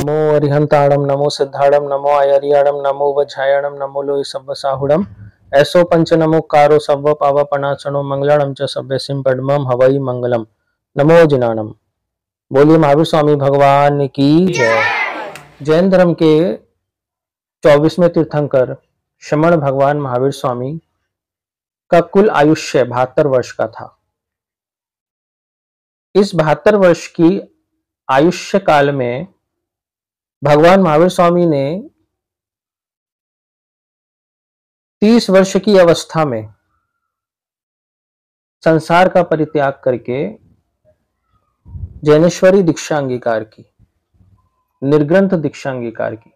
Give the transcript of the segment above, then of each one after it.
नमो अरिहंताणम नमो सिद्धाणम नमो आयरियाणम नमो वज्रायणम नमो लोहि सव्व साहुणम ऐसो पंच नमोकारो सव्व पावपनाचनो मंगलम च सव्यसिम पद्मम हवई मंगलम नमो जिनाणम। बोलिए महावीर स्वामी भगवान की जय। जैन धर्म के 24वें तीर्थंकर श्रमण भगवान महावीर स्वामी का कुल आयुष्य 72 वर्ष का था। इस 72 वर्ष की आयुष्य काल में भगवान महावीर स्वामी ने 30 वर्ष की अवस्था में संसार का परित्याग करके जैनेश्वरी दीक्षा अंगीकार की, निर्ग्रंथ दीक्षा अंगीकार की।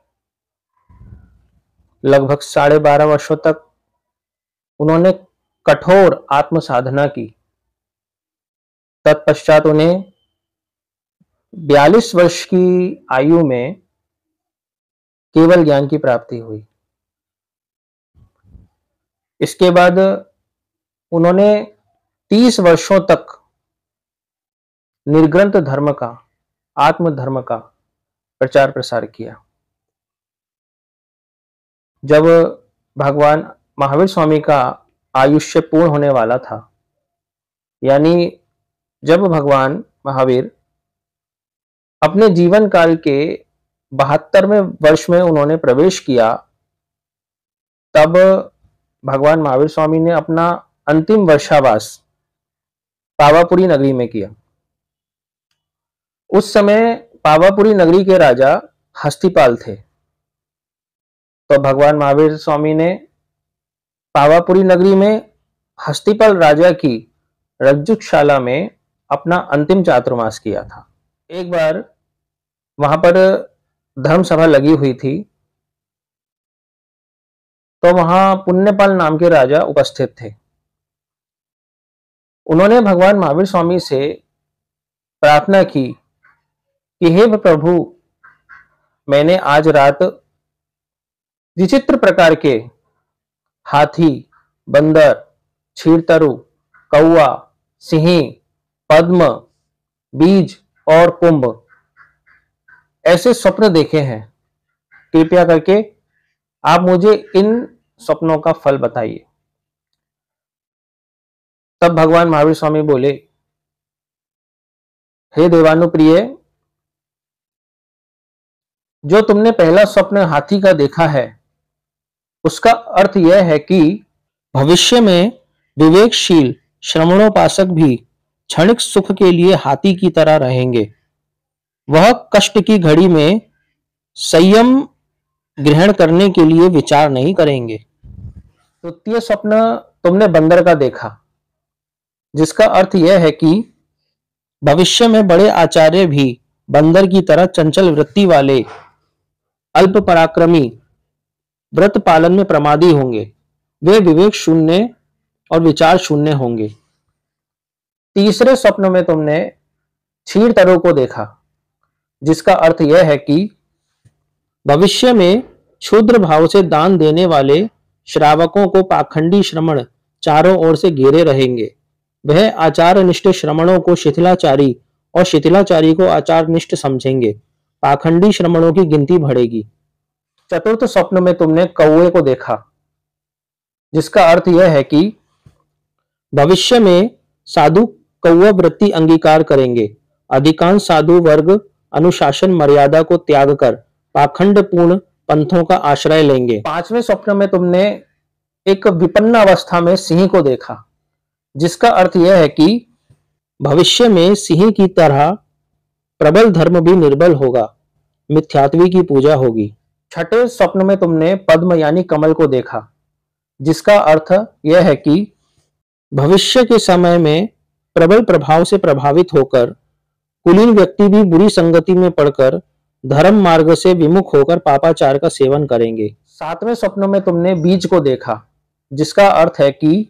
लगभग 12.5 वर्षों तक उन्होंने कठोर आत्म साधना की। तत्पश्चात उन्हें 42 वर्ष की आयु में केवल ज्ञान की प्राप्ति हुई। इसके बाद उन्होंने 30 वर्षों तक निर्ग्रंथ धर्म का, आत्म धर्म का प्रचार प्रसार किया। जब भगवान महावीर स्वामी का आयुष्य पूर्ण होने वाला था, यानी जब भगवान महावीर अपने जीवन काल के 72वें वर्ष में उन्होंने प्रवेश किया, तब भगवान महावीर स्वामी ने अपना अंतिम वर्षावास पावापुरी नगरी में किया। उस समय पावापुरी नगरी के राजा हस्तिपाल थे। तो भगवान महावीर स्वामी ने पावापुरी नगरी में हस्तिपाल राजा की रज्जुशाला में अपना अंतिम चातुर्मास किया था। एक बार वहां पर धर्म सभा लगी हुई थी, तो वहां पुण्यपाल नाम के राजा उपस्थित थे। उन्होंने भगवान महावीर स्वामी से प्रार्थना की कि हे प्रभु, मैंने आज रात विचित्र प्रकार के हाथी, बंदर, क्षीरतरु, कौवा, सिंह, पद्म, बीज और कुंभ ऐसे स्वप्न देखे हैं। कृपया करके आप मुझे इन स्वप्नों का फल बताइए। तब भगवान महावीर स्वामी बोले, हे देवानुप्रिय, जो तुमने पहला स्वप्न हाथी का देखा है, उसका अर्थ यह है कि भविष्य में विवेकशील श्रमणोपासक भी क्षणिक सुख के लिए हाथी की तरह रहेंगे। वह कष्ट की घड़ी में संयम ग्रहण करने के लिए विचार नहीं करेंगे। द्वितीय स्वप्न तुमने बंदर का देखा, जिसका अर्थ यह है कि भविष्य में बड़े आचार्य भी बंदर की तरह चंचल वृत्ति वाले, अल्प पराक्रमी, व्रत पालन में प्रमादी होंगे। वे विवेक शून्य और विचार शून्य होंगे। तीसरे स्वप्न में तुमने क्षीरतरु को देखा, जिसका अर्थ यह है कि भविष्य में क्षुद्र भाव से दान देने वाले श्रावकों को पाखंडी श्रमण चारों ओर से घेरे रहेंगे। वह आचारनिष्ठ श्रमणों को शिथिलाचारी और शिथिलाचारी को आचारनिष्ठ समझेंगे। पाखंडी श्रमणों की गिनती बढ़ेगी। चतुर्थ स्वप्न में तुमने कौवे को देखा, जिसका अर्थ यह है कि भविष्य में साधु कौवा वृत्ति अंगीकार करेंगे। अधिकांश साधु वर्ग अनुशासन मर्यादा को त्याग कर पाखंड पूर्ण पंथों का आश्रय लेंगे। पांचवें स्वप्न में तुमने एक विपन्न अवस्था में सिंह को देखा, जिसका अर्थ यह है कि भविष्य में सिंह की तरह प्रबल धर्म भी निर्बल होगा। मिथ्यात्वी की पूजा होगी। छठे स्वप्न में तुमने पद्म यानी कमल को देखा, जिसका अर्थ यह है कि भविष्य के समय में प्रबल प्रभाव से प्रभावित होकर कुलीन व्यक्ति भी बुरी संगति में पड़कर धर्म मार्ग से विमुख होकर पापाचार का सेवन करेंगे। सातवें स्वप्न में तुमने बीज को देखा, जिसका अर्थ है कि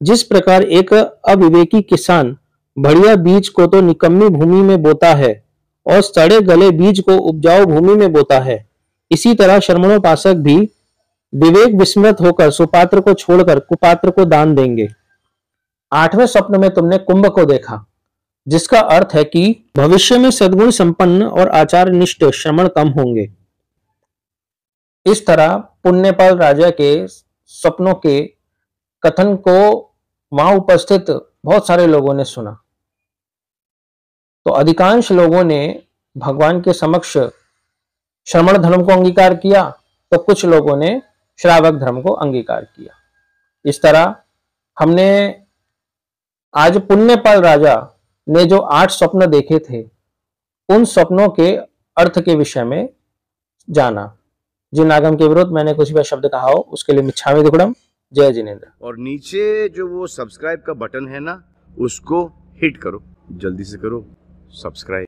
जिस प्रकार एक अविवेकी किसान बढ़िया बीज को तो निकम्मी भूमि में बोता है और सड़े गले बीज को उपजाऊ भूमि में बोता है, इसी तरह श्रमणोपासक भी विवेक विस्मृत होकर सुपात्र को छोड़कर कुपात्र को दान देंगे। आठवें स्वप्न में तुमने कुंभ को देखा, जिसका अर्थ है कि भविष्य में सद्गुण संपन्न और आचार निष्ठ श्रमण कम होंगे। इस तरह पुण्यपाल राजा के सपनों के कथन को वहां उपस्थित बहुत सारे लोगों ने सुना। तो अधिकांश लोगों ने भगवान के समक्ष श्रमण धर्म को अंगीकार किया, तो कुछ लोगों ने श्रावक धर्म को अंगीकार किया। इस तरह हमने आज पुण्यपाल राजा ने जो 8 स्वप्न देखे थे, उन स्वप्नों के अर्थ के विषय में जाना। जिन आगम के विरुद्ध मैंने कुछ भी शब्द कहा हो, उसके लिए मिच्छामि दुक्कडम। जय जिनेन्द्र। और नीचे जो वो सब्सक्राइब का बटन है ना, उसको हिट करो, जल्दी से करो सब्सक्राइब।